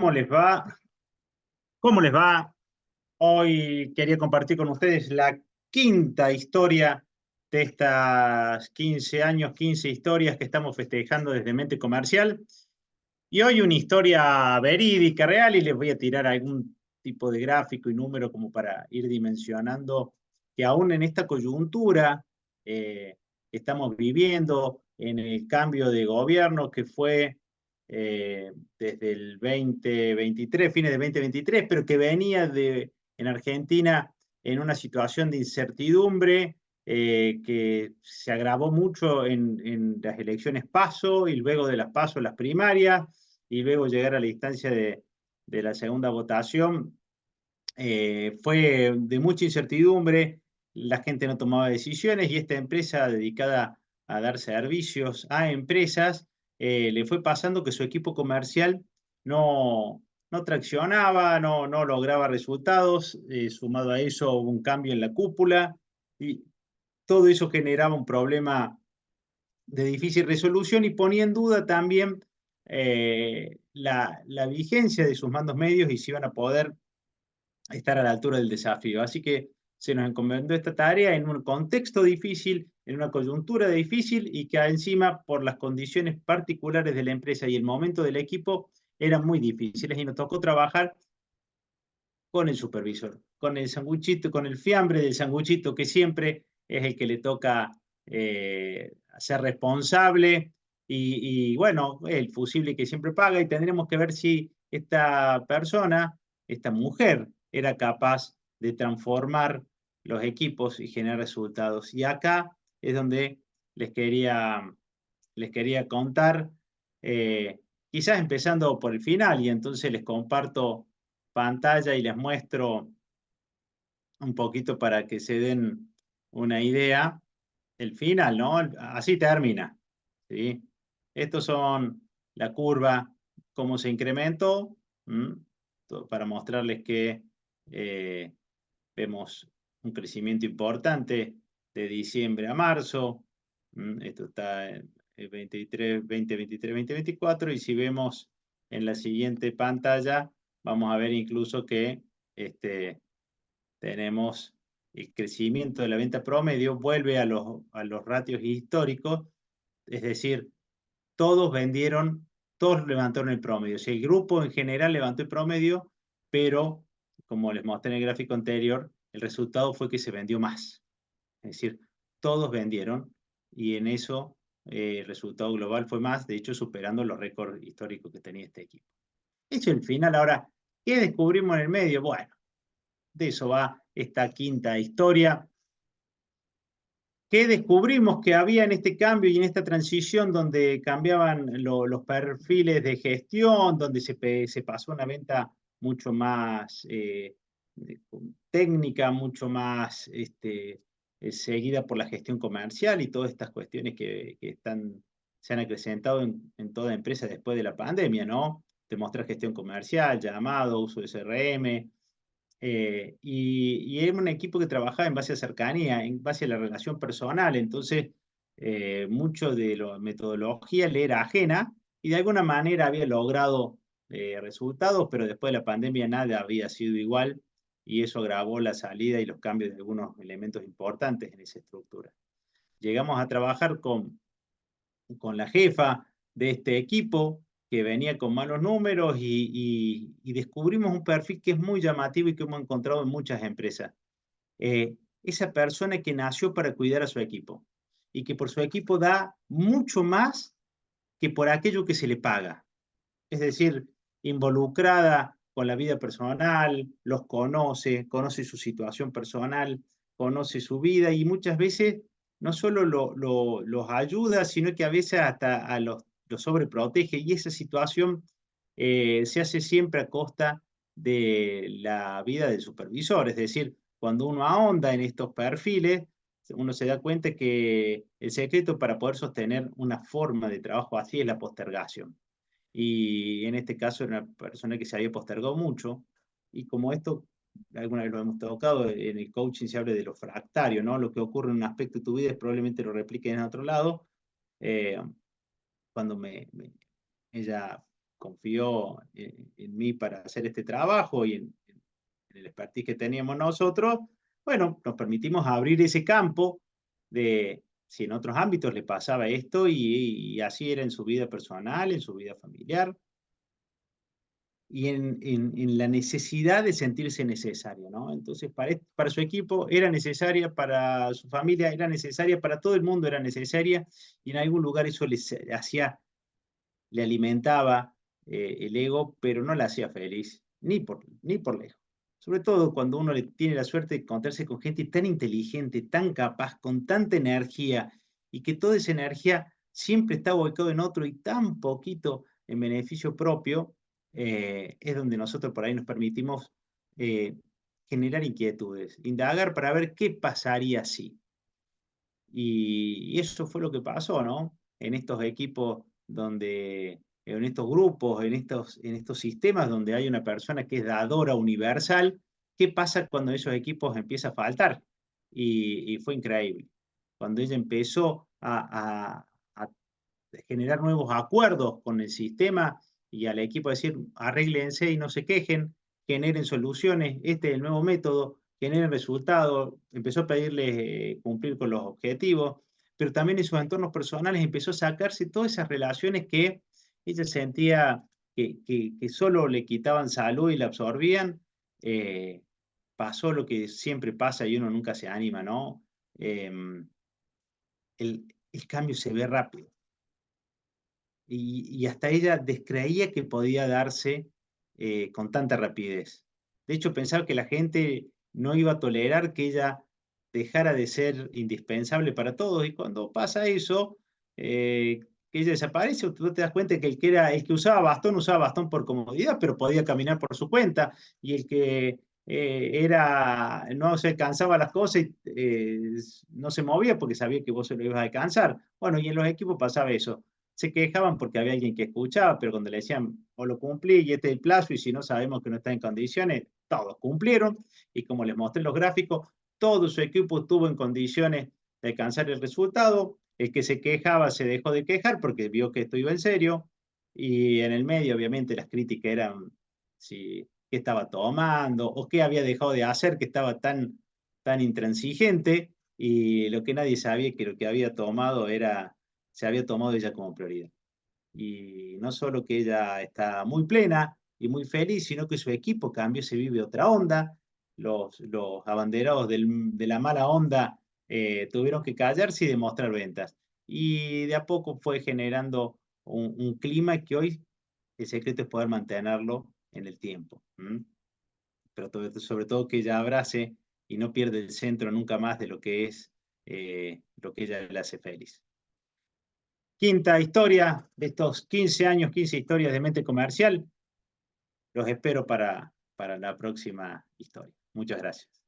¿Cómo les va? ¿Cómo les va? Hoy quería compartir con ustedes la quinta historia de estas 15 años, 15 historias que estamos festejando desde Mente Comercial. Y hoy una historia verídica, real, y les voy a tirar algún tipo de gráfico y número como para ir dimensionando que aún en esta coyuntura que estamos viviendo, en el cambio de gobierno que fue desde el 2023, fines de 2023, pero que venía en Argentina en una situación de incertidumbre que se agravó mucho en las elecciones PASO y luego de las PASO las primarias y luego llegar a la instancia de la segunda votación. Fue de mucha incertidumbre, la gente no tomaba decisiones y esta empresa dedicada a dar servicios a empresas le fue pasando que su equipo comercial no traccionaba, no lograba resultados, sumado a eso hubo un cambio en la cúpula y todo eso generaba un problema de difícil resolución y ponía en duda también la vigencia de sus mandos medios y si iban a poder estar a la altura del desafío. Así que se nos encomendó esta tarea en un contexto difícil, en una coyuntura difícil y que encima por las condiciones particulares de la empresa y el momento del equipo eran muy difíciles y nos tocó trabajar con el supervisor, con el sanguchito, con el fiambre del sanguchito que siempre es el que le toca ser responsable y bueno, el fusible que siempre paga y tendremos que ver si esta persona, esta mujer, era capaz de transformar los equipos y generar resultados. Y acá es donde les quería, les quería contar, quizás empezando por el final, y entonces les comparto pantalla y les muestro un poquito para que se den una idea. El final, ¿no? Así termina, ¿sí? Estos son la curva, cómo se incrementó, para mostrarles que eh, vemos un crecimiento importante de diciembre a marzo. Esto está en el 23, 2023, 2024. Y si vemos en la siguiente pantalla, vamos a ver incluso que tenemos el crecimiento de la venta promedio, vuelve a los ratios históricos, es decir, todos vendieron, todos levantaron el promedio. O sea, el grupo en general levantó el promedio, pero como les mostré en el gráfico anterior, el resultado fue que se vendió más. Es decir, todos vendieron y en eso el resultado global fue más, de hecho, superando los récords históricos que tenía este equipo. Hecho el final, ahora, ¿qué descubrimos en el medio? Bueno, de eso va esta quinta historia. ¿Qué descubrimos que había en este cambio y en esta transición donde cambiaban los perfiles de gestión, donde se pasó a una venta mucho más técnica, mucho más seguida por la gestión comercial y todas estas cuestiones que se han acrecentado en toda empresa después de la pandemia, ¿no? Demostrar gestión comercial, llamado, uso de CRM, y era un equipo que trabajaba en base a cercanía, en base a la relación personal, entonces mucho de la metodología le era ajena y de alguna manera había logrado resultados, pero después de la pandemia nada había sido igual y eso agravó la salida y los cambios de algunos elementos importantes en esa estructura. Llegamos a trabajar con la jefa de este equipo que venía con malos números y descubrimos un perfil que es muy llamativo y que hemos encontrado en muchas empresas. Esa persona que nació para cuidar a su equipo y que por su equipo da mucho más que por aquello que se le paga. Es decir, involucrada con la vida personal, los conoce su situación personal, conoce su vida y muchas veces no solo los ayuda, sino que a veces hasta los sobreprotege y esa situación se hace siempre a costa de la vida del supervisor. Es decir, cuando uno ahonda en estos perfiles, uno se da cuenta que el secreto para poder sostener una forma de trabajo así es la postergación. Y en este caso era una persona que se había postergado mucho, y como esto, alguna vez lo hemos tocado, en el coaching se habla de lo fractario, ¿no? Lo que ocurre en un aspecto de tu vida es probablemente lo replique en otro lado. Cuando ella confió en mí para hacer este trabajo y en el expertise que teníamos nosotros, bueno, nos permitimos abrir ese campo de si en otros ámbitos le pasaba esto y así era en su vida personal, en su vida familiar y en la necesidad de sentirse necesario, ¿no? Entonces, para su equipo era necesaria, para su familia era necesaria, para todo el mundo era necesaria, y en algún lugar eso le alimentaba el ego, pero no la hacía feliz, ni por lejos. Sobre todo cuando uno tiene la suerte de encontrarse con gente tan inteligente, tan capaz, con tanta energía, y que toda esa energía siempre está volcada en otro y tan poquito en beneficio propio, es donde nosotros por ahí nos permitimos eh, generar inquietudes, indagar para ver qué pasaría si. Y eso fue lo que pasó, ¿no? En estos equipos donde, en estos grupos, en estos sistemas donde hay una persona que es dadora universal, ¿qué pasa cuando esos equipos empiezan a faltar? Y fue increíble. Cuando ella empezó a generar nuevos acuerdos con el sistema y al equipo decir, arréglense y no se quejen, generen soluciones, este es el nuevo método, generen resultados, empezó a pedirles cumplir con los objetivos, pero también en sus entornos personales empezó a sacarse todas esas relaciones que ella sentía que solo le quitaban salud y la absorbían. Pasó lo que siempre pasa y uno nunca se anima, ¿no? Em, el cambio se ve rápido y hasta ella descreía que podía darse con tanta rapidez. De hecho, pensaba que la gente no iba a tolerar que ella dejara de ser indispensable para todos, y cuando pasa eso, que ella desaparece, tú te das cuenta que el que usaba bastón por comodidad, pero podía caminar por su cuenta, y el que no se alcanzaba las cosas y no se movía porque sabía que vos se lo ibas a alcanzar. Bueno, y en los equipos pasaba eso, se quejaban porque había alguien que escuchaba, pero cuando le decían, o lo cumplí y este es el plazo, y si no sabemos que no está en condiciones, todos cumplieron, y como les mostré en los gráficos, todo su equipo estuvo en condiciones de alcanzar el resultado. El que se quejaba se dejó de quejar porque vio que esto iba en serio, y en el medio obviamente las críticas eran si qué estaba tomando o qué había dejado de hacer que estaba tan intransigente, y lo que nadie sabía que lo que había tomado se había tomado ella como prioridad. Y no solo que ella está muy plena y muy feliz, sino que su equipo cambió, se vive otra onda. Los abanderados de la mala onda tuvieron que callarse y demostrar ventas. Y de a poco fue generando un clima que hoy el secreto es poder mantenerlo en el tiempo. Pero sobre todo que ella abrace y no pierde el centro nunca más de lo que es lo que ella le hace feliz. Quinta historia de estos 15 años, 15 historias de mente comercial. Los espero para la próxima historia. Muchas gracias.